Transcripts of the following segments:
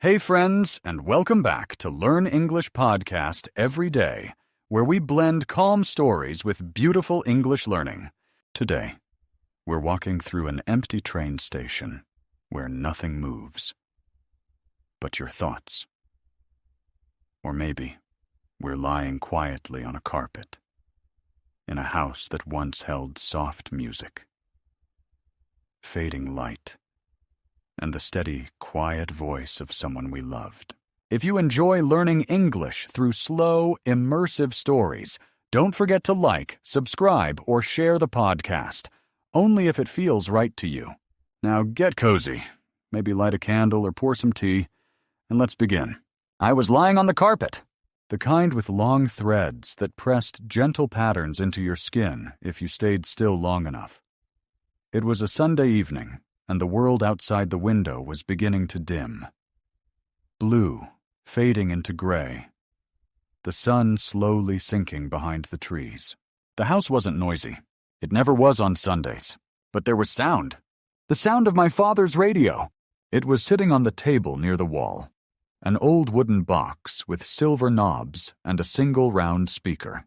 Hey friends, and welcome back to Learn English Podcast Every Day, where we blend calm stories with beautiful English learning. Today, we're walking through an empty train station where nothing moves but your thoughts. Or maybe we're lying quietly on a carpet in a house that once held soft music, fading light, and the steady, quiet voice of someone we loved. If you enjoy learning English through slow, immersive stories, don't forget to like, subscribe, or share the podcast, only if it feels right to you. Now get cozy, maybe light a candle or pour some tea, and let's begin. I was lying on the carpet, the kind with long threads that pressed gentle patterns into your skin if you stayed still long enough. It was a Sunday evening, and the world outside the window was beginning to dim. Blue, fading into gray. The sun slowly sinking behind the trees. The house wasn't noisy. It never was on Sundays. But there was sound. The sound of my father's radio. It was sitting on the table near the wall. An old wooden box with silver knobs and a single round speaker.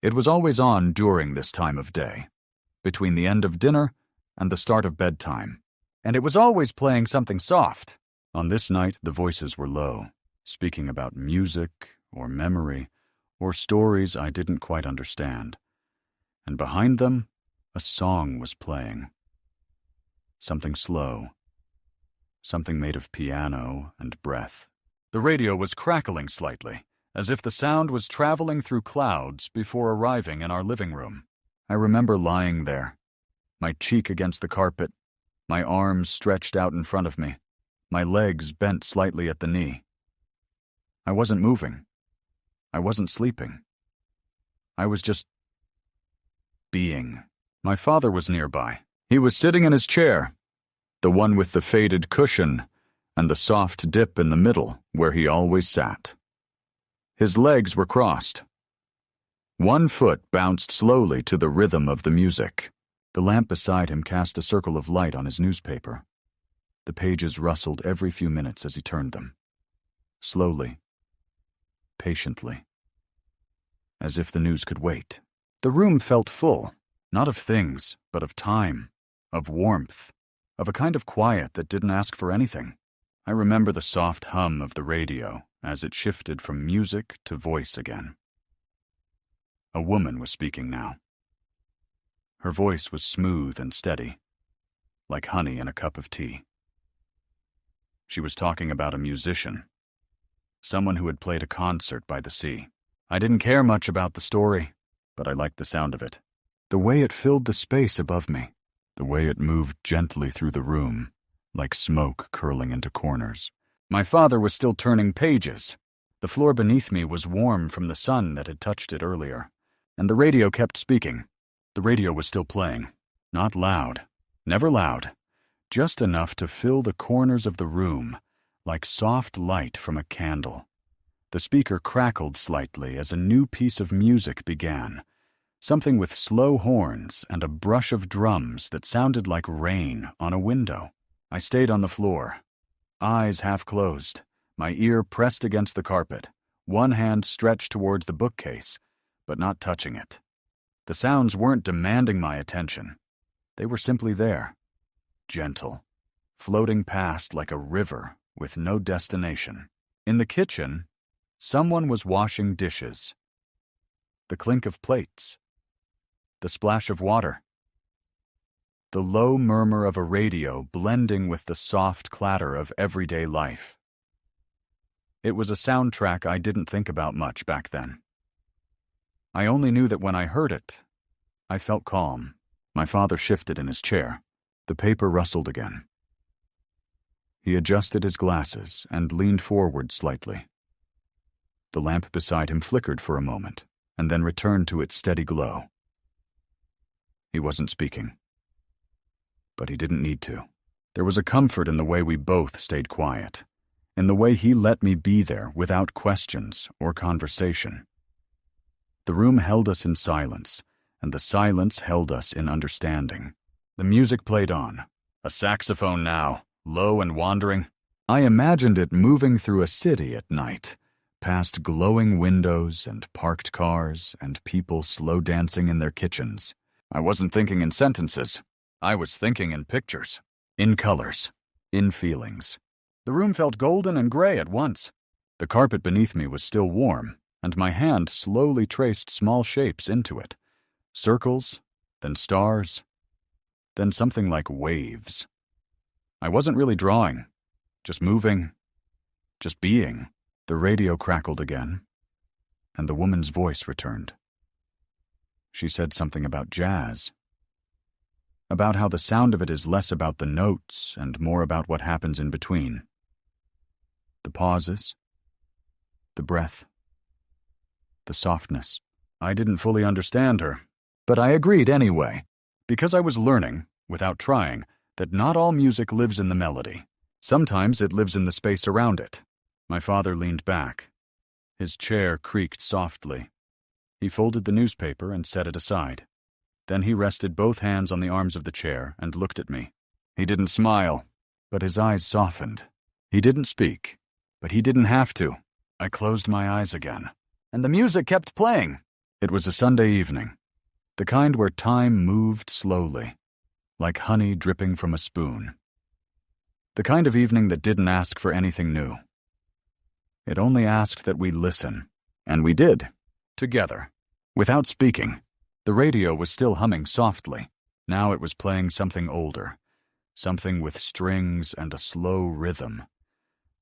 It was always on during this time of day, between the end of dinner and the start of bedtime, and it was always playing something soft. On this night, the voices were low, speaking about music or memory or stories I didn't quite understand. And behind them, a song was playing. Something slow, something made of piano and breath. The radio was crackling slightly, as if the sound was traveling through clouds before arriving in our living room. I remember lying there, my cheek against the carpet, my arms stretched out in front of me, my legs bent slightly at the knee. I wasn't moving. I wasn't sleeping. I was just being. My father was nearby. He was sitting in his chair, the one with the faded cushion and the soft dip in the middle where he always sat. His legs were crossed. One foot bounced slowly to the rhythm of the music. The lamp beside him cast a circle of light on his newspaper. The pages rustled every few minutes as he turned them. Slowly, patiently, as if the news could wait. The room felt full, not of things, but of time, of warmth, of a kind of quiet that didn't ask for anything. I remember the soft hum of the radio as it shifted from music to voice again. A woman was speaking now. Her voice was smooth and steady, like honey in a cup of tea. She was talking about a musician, someone who had played a concert by the sea. I didn't care much about the story, but I liked the sound of it. The way it filled the space above me, the way it moved gently through the room, like smoke curling into corners. My father was still turning pages. The floor beneath me was warm from the sun that had touched it earlier, and the radio kept speaking. The radio was still playing. Not loud. Never loud. Just enough to fill the corners of the room, like soft light from a candle. The speaker crackled slightly as a new piece of music began. Something with slow horns and a brush of drums that sounded like rain on a window. I stayed on the floor, eyes half closed, my ear pressed against the carpet, one hand stretched towards the bookcase, but not touching it. The sounds weren't demanding my attention. They were simply there, gentle, floating past like a river with no destination. In the kitchen, someone was washing dishes. The clink of plates, the splash of water, the low murmur of a radio blending with the soft clatter of everyday life. It was a soundtrack I didn't think about much back then. I only knew that when I heard it, I felt calm. My father shifted in his chair. The paper rustled again. He adjusted his glasses and leaned forward slightly. The lamp beside him flickered for a moment and then returned to its steady glow. He wasn't speaking, but he didn't need to. There was a comfort in the way we both stayed quiet, in the way he let me be there without questions or conversation. The room held us in silence, and the silence held us in understanding. The music played on, a saxophone now, low and wandering, I imagined it moving through a city at night, past glowing windows and parked cars and people slow dancing in their kitchens. I wasn't thinking in sentences. I was thinking in pictures, in colors, in feelings. The room felt golden and gray at once. The carpet beneath me was still warm, and my hand slowly traced small shapes into it. Circles, then stars, then something like waves. I wasn't really drawing, just moving, just being. The radio crackled again, and the woman's voice returned. She said something about jazz, about how the sound of it is less about the notes and more about what happens in between. The pauses, the breath, the softness. I didn't fully understand her, but I agreed anyway, because I was learning, without trying, that not all music lives in the melody. Sometimes it lives in the space around it. My father leaned back. His chair creaked softly. He folded the newspaper and set it aside. Then he rested both hands on the arms of the chair and looked at me. He didn't smile, but his eyes softened. He didn't speak, but he didn't have to. I closed my eyes again, and the music kept playing. It was a Sunday evening, the kind where time moved slowly, like honey dripping from a spoon. The kind of evening that didn't ask for anything new. It only asked that we listen, and we did, together, without speaking. The radio was still humming softly. Now it was playing something older, something with strings and a slow rhythm,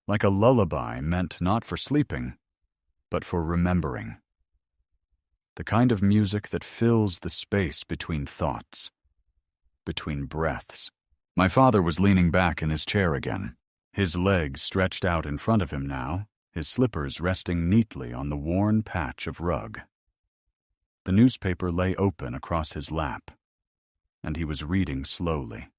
like a lullaby meant not for sleeping, but for remembering. The kind of music that fills the space between thoughts, between breaths. My father was leaning back in his chair again, his legs stretched out in front of him now, his slippers resting neatly on the worn patch of rug. The newspaper lay open across his lap, and he was reading slowly,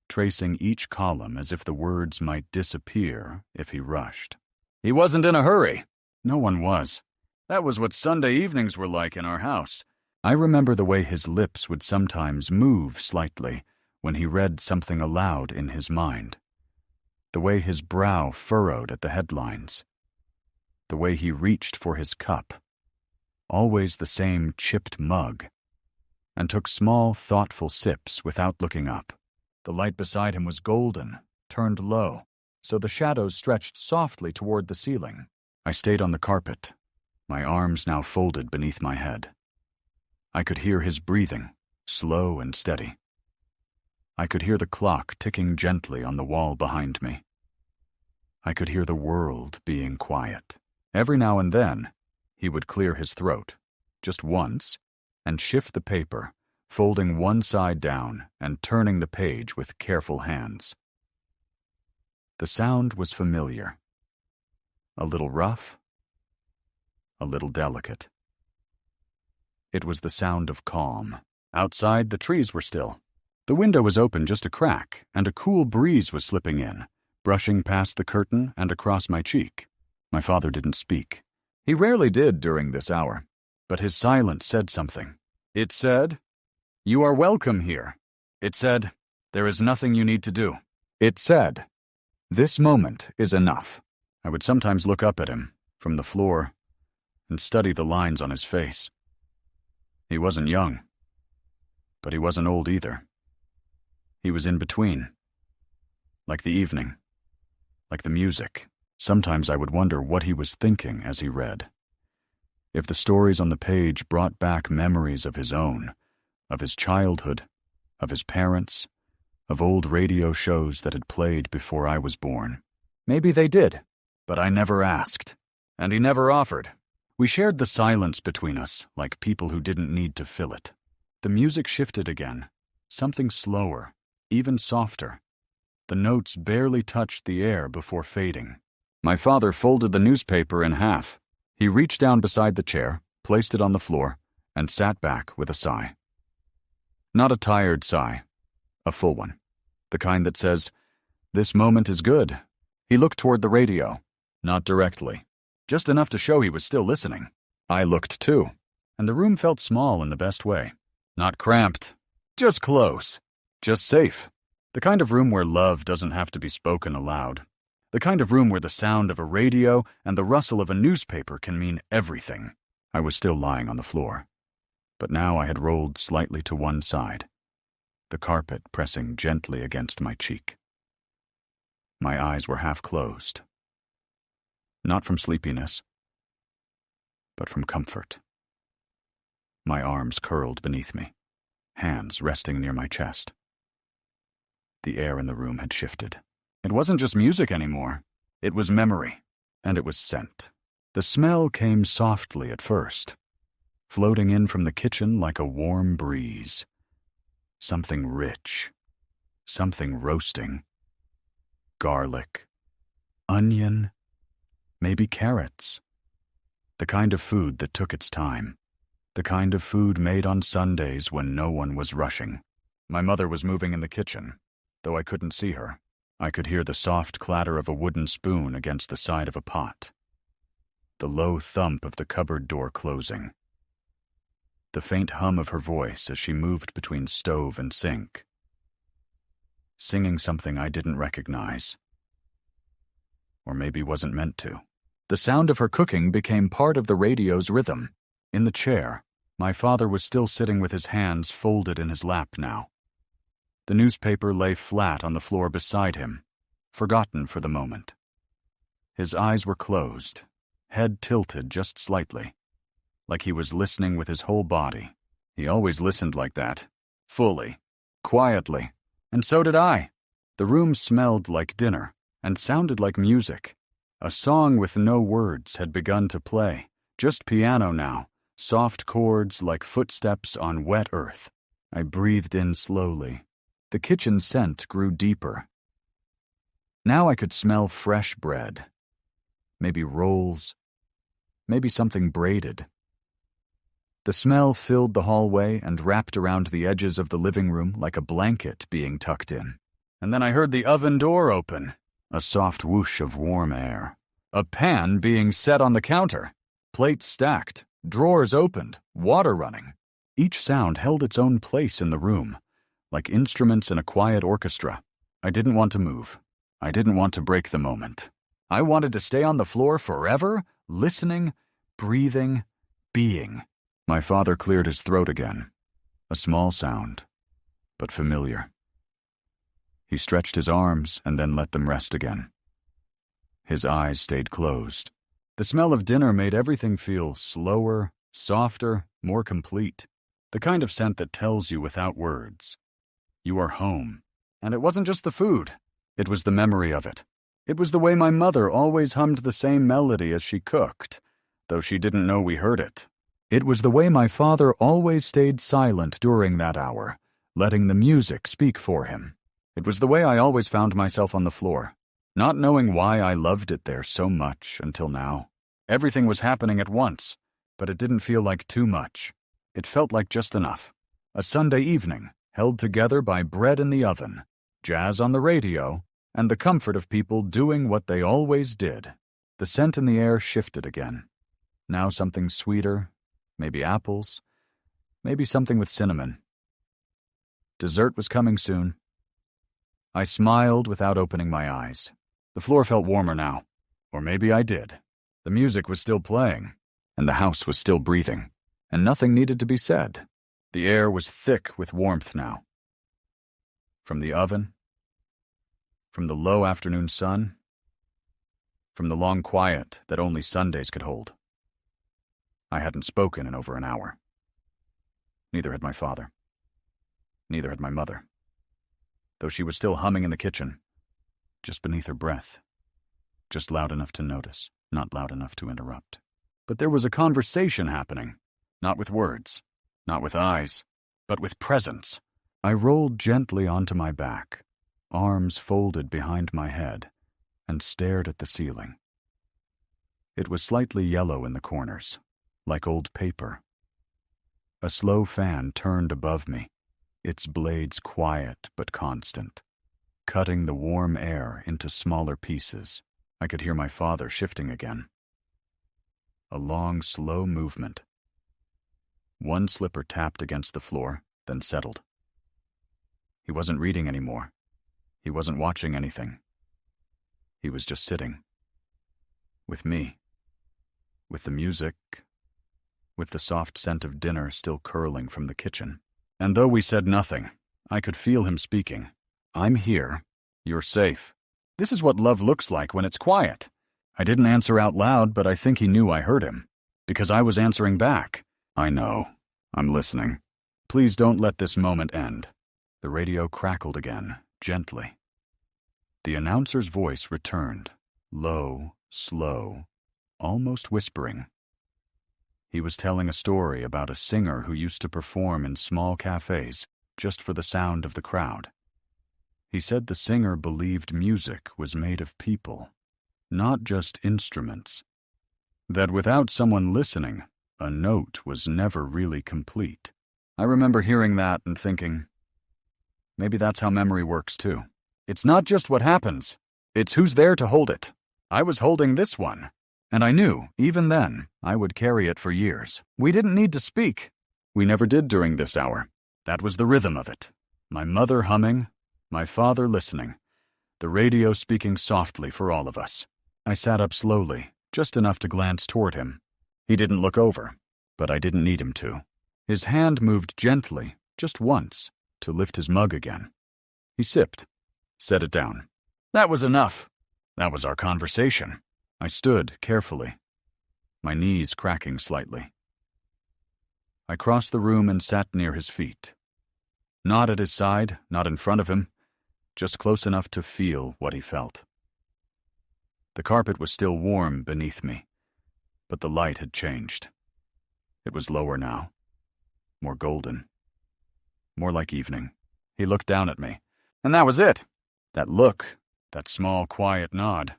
tracing each column as if the words might disappear if he rushed. He wasn't in a hurry. No one was. That was what Sunday evenings were like in our house. I remember the way his lips would sometimes move slightly when he read something aloud in his mind, the way his brow furrowed at the headlines, the way he reached for his cup, always the same chipped mug, and took small, thoughtful sips without looking up. The light beside him was golden, turned low, so the shadows stretched softly toward the ceiling. I stayed on the carpet, my arms now folded beneath my head. I could hear his breathing, slow and steady. I could hear the clock ticking gently on the wall behind me. I could hear the world being quiet. Every now and then, he would clear his throat, just once, and shift the paper, folding one side down and turning the page with careful hands. The sound was familiar. A little rough, a little delicate. It was the sound of calm. Outside, the trees were still. The window was open just a crack, and a cool breeze was slipping in, brushing past the curtain and across my cheek. My father didn't speak. He rarely did during this hour, but his silence said something. It said, "You are welcome here." It said, "There is nothing you need to do." It said, "This moment is enough." I would sometimes look up at him, from the floor, and study the lines on his face. He wasn't young, but he wasn't old either. He was in between, like the evening, like the music. Sometimes I would wonder what he was thinking as he read. If the stories on the page brought back memories of his own, of his childhood, of his parents, of old radio shows that had played before I was born. Maybe they did, but I never asked, and he never offered. We shared the silence between us like people who didn't need to fill it. The music shifted again, something slower, even softer. The notes barely touched the air before fading. My father folded the newspaper in half. He reached down beside the chair, placed it on the floor, and sat back with a sigh. Not a tired sigh, a full one. The kind that says, "This moment is good." He looked toward the radio, not directly, just enough to show he was still listening. I looked too, and the room felt small in the best way. Not cramped, just close, just safe. The kind of room where love doesn't have to be spoken aloud. The kind of room where the sound of a radio and the rustle of a newspaper can mean everything. I was still lying on the floor, but now I had rolled slightly to one side, the carpet pressing gently against my cheek. My eyes were half closed, not from sleepiness, but from comfort. My arms curled beneath me, hands resting near my chest. The air in the room had shifted. It wasn't just music anymore. It was memory, and it was scent. The smell came softly at first, floating in from the kitchen like a warm breeze. Something rich, something roasting. Garlic, onion, maybe carrots. The kind of food that took its time. The kind of food made on Sundays when no one was rushing. My mother was moving in the kitchen, though I couldn't see her. I could hear the soft clatter of a wooden spoon against the side of a pot, the low thump of the cupboard door closing, the faint hum of her voice as she moved between stove and sink, singing something I didn't recognize, or maybe wasn't meant to. The sound of her cooking became part of the radio's rhythm. In the chair, my father was still sitting with his hands folded in his lap now. The newspaper lay flat on the floor beside him, forgotten for the moment. His eyes were closed, head tilted just slightly, like he was listening with his whole body. He always listened like that, fully, quietly, and so did I. The room smelled like dinner and sounded like music. A song with no words had begun to play, just piano now, soft chords like footsteps on wet earth. I breathed in slowly. The kitchen scent grew deeper. Now I could smell fresh bread. Maybe rolls. Maybe something braided. The smell filled the hallway and wrapped around the edges of the living room like a blanket being tucked in. And then I heard the oven door open, a soft whoosh of warm air. A pan being set on the counter, plates stacked, drawers opened, water running. Each sound held its own place in the room, like instruments in a quiet orchestra. I didn't want to move. I didn't want to break the moment. I wanted to stay on the floor forever, listening, breathing, being. My father cleared his throat again. A small sound, but familiar. He stretched his arms and then let them rest again. His eyes stayed closed. The smell of dinner made everything feel slower, softer, more complete. The kind of scent that tells you without words. You are home. And it wasn't just the food. It was the memory of it. It was the way my mother always hummed the same melody as she cooked, though she didn't know we heard it. It was the way my father always stayed silent during that hour, letting the music speak for him. It was the way I always found myself on the floor, not knowing why I loved it there so much until now. Everything was happening at once, but it didn't feel like too much. It felt like just enough. A Sunday evening, held together by bread in the oven, jazz on the radio, and the comfort of people doing what they always did. The scent in the air shifted again. Now something sweeter, maybe apples, maybe something with cinnamon. Dessert was coming soon. I smiled without opening my eyes. The floor felt warmer now. Or maybe I did. The music was still playing, and the house was still breathing, and nothing needed to be said. The air was thick with warmth now. From the oven, from the low afternoon sun, from the long quiet that only Sundays could hold. I hadn't spoken in over an hour. Neither had my father. Neither had my mother. Though she was still humming in the kitchen, just beneath her breath, just loud enough to notice, not loud enough to interrupt. But there was a conversation happening, not with words, not with eyes, but with presence. I rolled gently onto my back, arms folded behind my head, and stared at the ceiling. It was slightly yellow in the corners, like old paper. A slow fan turned above me, its blades quiet but constant, cutting the warm air into smaller pieces. I could hear my father shifting again. A long, slow movement. One slipper tapped against the floor, then settled. He wasn't reading anymore. He wasn't watching anything. He was just sitting. With me. With the music. With the soft scent of dinner still curling from the kitchen. And though we said nothing, I could feel him speaking. I'm here. You're safe. This is what love looks like when it's quiet. I didn't answer out loud, but I think he knew I heard him. Because I was answering back. I know. I'm listening. Please don't let this moment end. The radio crackled again, gently. The announcer's voice returned, low, slow, almost whispering. He was telling a story about a singer who used to perform in small cafes just for the sound of the crowd. He said the singer believed music was made of people, not just instruments. That without someone listening, a note was never really complete. I remember hearing that and thinking, maybe that's how memory works too. It's not just what happens, it's who's there to hold it. I was holding this one, and I knew, even then, I would carry it for years. We didn't need to speak. We never did during this hour. That was the rhythm of it. My mother humming, my father listening, the radio speaking softly for all of us. I sat up slowly, just enough to glance toward him. He didn't look over, but I didn't need him to. His hand moved gently, just once, to lift his mug again. He sipped, set it down. That was enough. That was our conversation. I stood carefully, my knees cracking slightly. I crossed the room and sat near his feet. Not at his side, not in front of him, just close enough to feel what he felt. The carpet was still warm beneath me, but the light had changed. It was lower now, more golden, more like evening. He looked down at me, and that was it. That look, that small, quiet nod,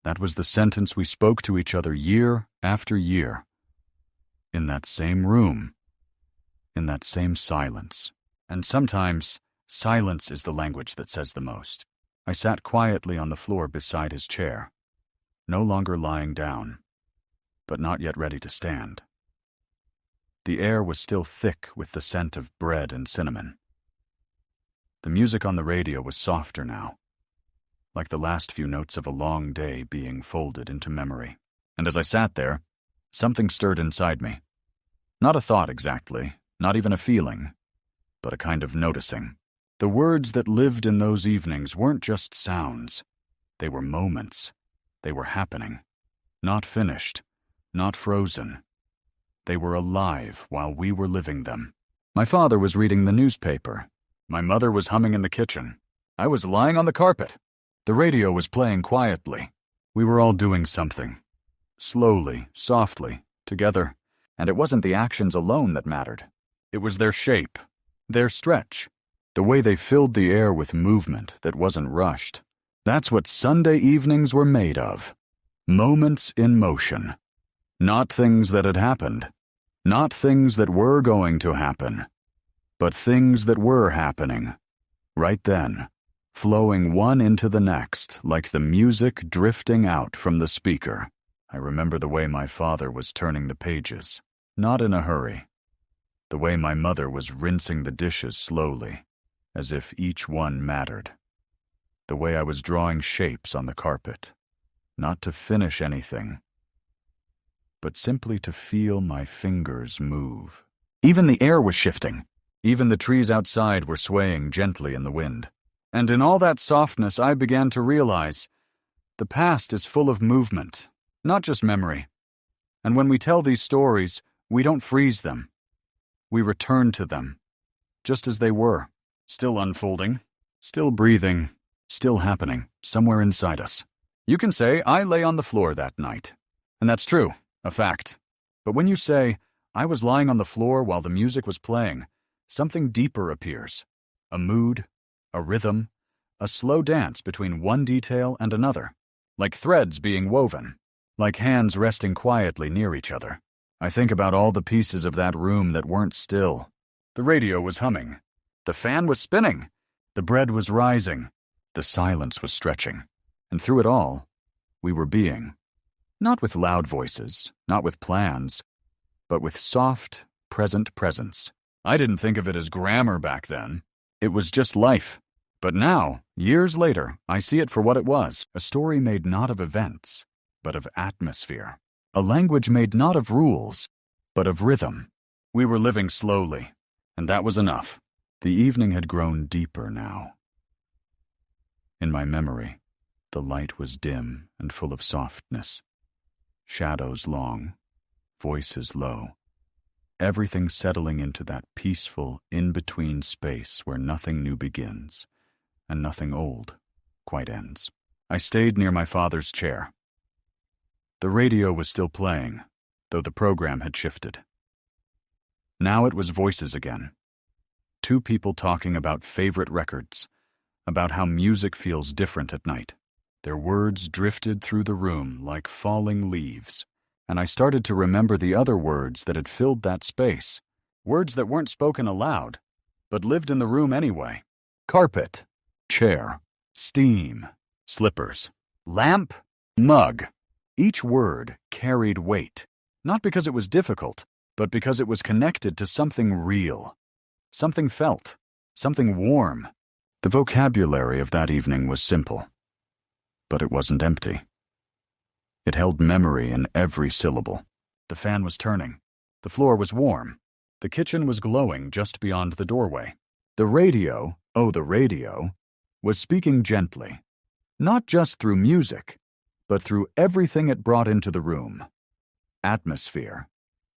that was the sentence we spoke to each other year after year. In that same room, in that same silence. And sometimes, silence is the language that says the most. I sat quietly on the floor beside his chair, no longer lying down, but not yet ready to stand. The air was still thick with the scent of bread and cinnamon. The music on the radio was softer now, like the last few notes of a long day being folded into memory. And as I sat there, something stirred inside me. Not a thought exactly, not even a feeling, but a kind of noticing. The words that lived in those evenings weren't just sounds. They were moments. They were happening. Not finished, not frozen. They were alive while we were living them. My father was reading the newspaper. My mother was humming in the kitchen. I was lying on the carpet. The radio was playing quietly. We were all doing something. Slowly, softly, together. And it wasn't the actions alone that mattered. It was their shape, their stretch, the way they filled the air with movement that wasn't rushed. That's what Sunday evenings were made of. Moments in motion. Not things that had happened. Not things that were going to happen. But things that were happening. Right then. Flowing one into the next, like the music drifting out from the speaker. I remember the way my father was turning the pages, not in a hurry. The way my mother was rinsing the dishes slowly, as if each one mattered. The way I was drawing shapes on the carpet, not to finish anything, but simply to feel my fingers move. Even the air was shifting. Even the trees outside were swaying gently in the wind. And in all that softness, I began to realize the past is full of movement, not just memory. And when we tell these stories, we don't freeze them. We return to them, just as they were, still unfolding, still breathing, still happening, somewhere inside us. You can say, I lay on the floor that night. And that's true, a fact. But when you say, I was lying on the floor while the music was playing, something deeper appears. A mood, a rhythm, a slow dance between one detail and another, like threads being woven, like hands resting quietly near each other. I think about all the pieces of that room that weren't still. The radio was humming. The fan was spinning. The bread was rising. The silence was stretching. And through it all, we were being. Not with loud voices, not with plans, but with soft, present presence. I didn't think of it as grammar back then. It was just life. But now, years later, I see it for what it was, a story made not of events, but of atmosphere. A language made not of rules, but of rhythm. We were living slowly, and that was enough. The evening had grown deeper now. In my memory, the light was dim and full of softness. Shadows long, voices low. Everything settling into that peaceful, in-between space where nothing new begins, and nothing old quite ends. I stayed near my father's chair. The radio was still playing, though the program had shifted. Now it was voices again. Two people talking about favorite records, about how music feels different at night. Their words drifted through the room like falling leaves, and I started to remember the other words that had filled that space, words that weren't spoken aloud, but lived in the room anyway. Carpet, chair, steam, slippers, lamp, mug. Each word carried weight, not because it was difficult, but because it was connected to something real, something felt, something warm. The vocabulary of that evening was simple, but it wasn't empty. It held memory in every syllable. The fan was turning. The floor was warm. The kitchen was glowing just beyond the doorway. The radio, was speaking gently, not just through music, but through everything it brought into the room. Atmosphere,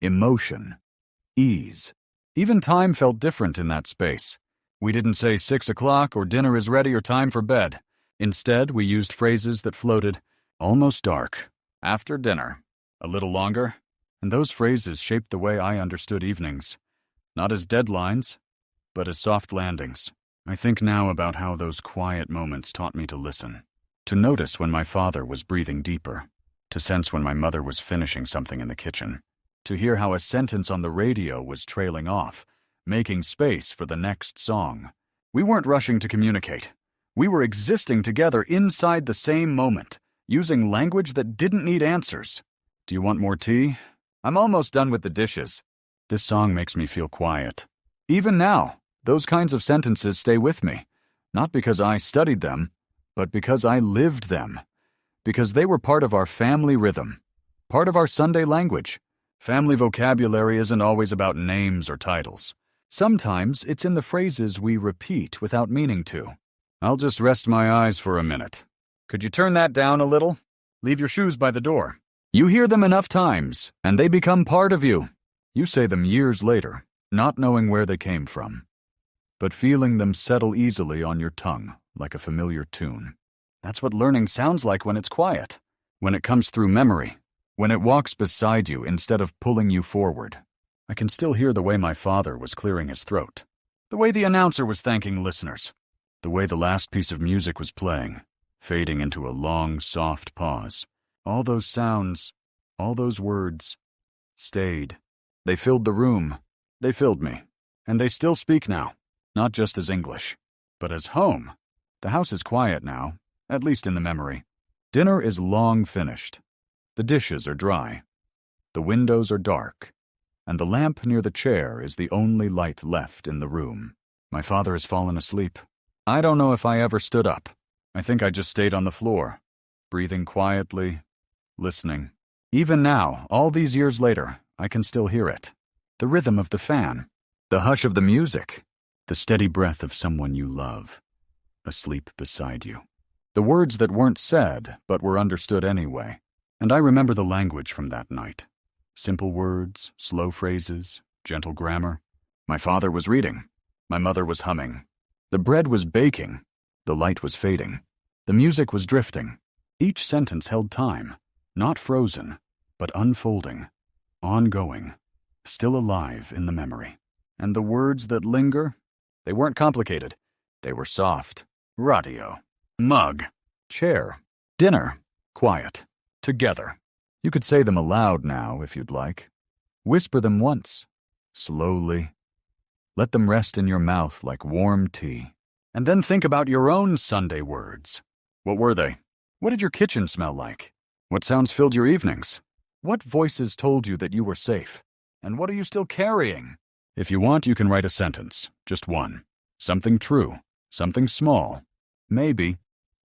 emotion, ease. Even time felt different in that space. We didn't say 6 o'clock or dinner is ready or time for bed. Instead, we used phrases that floated, almost dark, after dinner, a little longer, and those phrases shaped the way I understood evenings, not as deadlines, but as soft landings. I think now about how those quiet moments taught me to listen, to notice when my father was breathing deeper, to sense when my mother was finishing something in the kitchen, to hear how a sentence on the radio was trailing off, making space for the next song. We weren't rushing to communicate. We were existing together inside the same moment, using language that didn't need answers. Do you want more tea? I'm almost done with the dishes. This song makes me feel quiet. Even now, those kinds of sentences stay with me, not because I studied them, but because I lived them, because they were part of our family rhythm, part of our Sunday language. Family vocabulary isn't always about names or titles. Sometimes it's in the phrases we repeat without meaning to. I'll just rest my eyes for a minute. Could you turn that down a little? Leave your shoes by the door. You hear them enough times, and they become part of you. You say them years later, not knowing where they came from, but feeling them settle easily on your tongue like a familiar tune. That's what learning sounds like when it's quiet, when it comes through memory, when it walks beside you instead of pulling you forward. I can still hear the way my father was clearing his throat, the way the announcer was thanking listeners, the way the last piece of music was playing, fading into a long, soft pause. All those sounds, all those words, stayed. They filled the room. They filled me. And they still speak now, not just as English, but as home. The house is quiet now, at least in the memory. Dinner is long finished. The dishes are dry. The windows are dark. And the lamp near the chair is the only light left in the room. My father has fallen asleep. I don't know if I ever stood up. I think I just stayed on the floor, breathing quietly, listening. Even now, all these years later, I can still hear it. The rhythm of the fan, the hush of the music, the steady breath of someone you love, asleep beside you. The words that weren't said, but were understood anyway. And I remember the language from that night. Simple words, slow phrases, gentle grammar. My father was reading. My mother was humming. The bread was baking. The light was fading. The music was drifting. Each sentence held time, not frozen, but unfolding, ongoing, still alive in the memory. And the words that linger, they weren't complicated. They were soft. Radio, mug, chair, dinner, quiet, together. You could say them aloud now if you'd like. Whisper them once, slowly. Let them rest in your mouth like warm tea. And then think about your own Sunday words. What were they? What did your kitchen smell like? What sounds filled your evenings? What voices told you that you were safe? And what are you still carrying? If you want, you can write a sentence, just one. Something true, Something small. Maybe.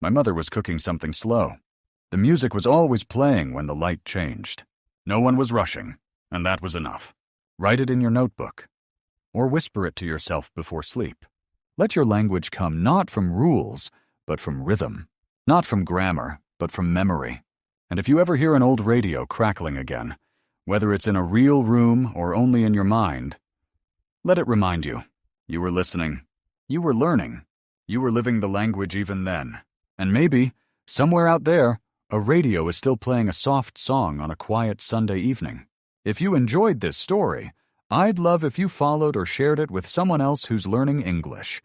My mother was cooking something slow. The music was always playing when the light changed. No one was rushing, and that was enough. Write it in your notebook. Or whisper it to yourself before sleep. Let your language come not from rules, but from rhythm. Not from grammar, but from memory. And if you ever hear an old radio crackling again, whether it's in a real room or only in your mind, let it remind you. You were listening. You were learning. You were living the language even then. And maybe, somewhere out there, a radio is still playing a soft song on a quiet Sunday evening. If you enjoyed this story, I'd love if you followed or shared it with someone else who's learning English.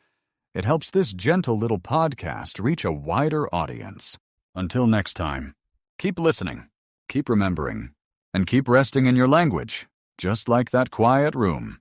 It helps this gentle little podcast reach a wider audience. Until next time, keep listening, keep remembering, and keep resting in your language, just like that quiet room.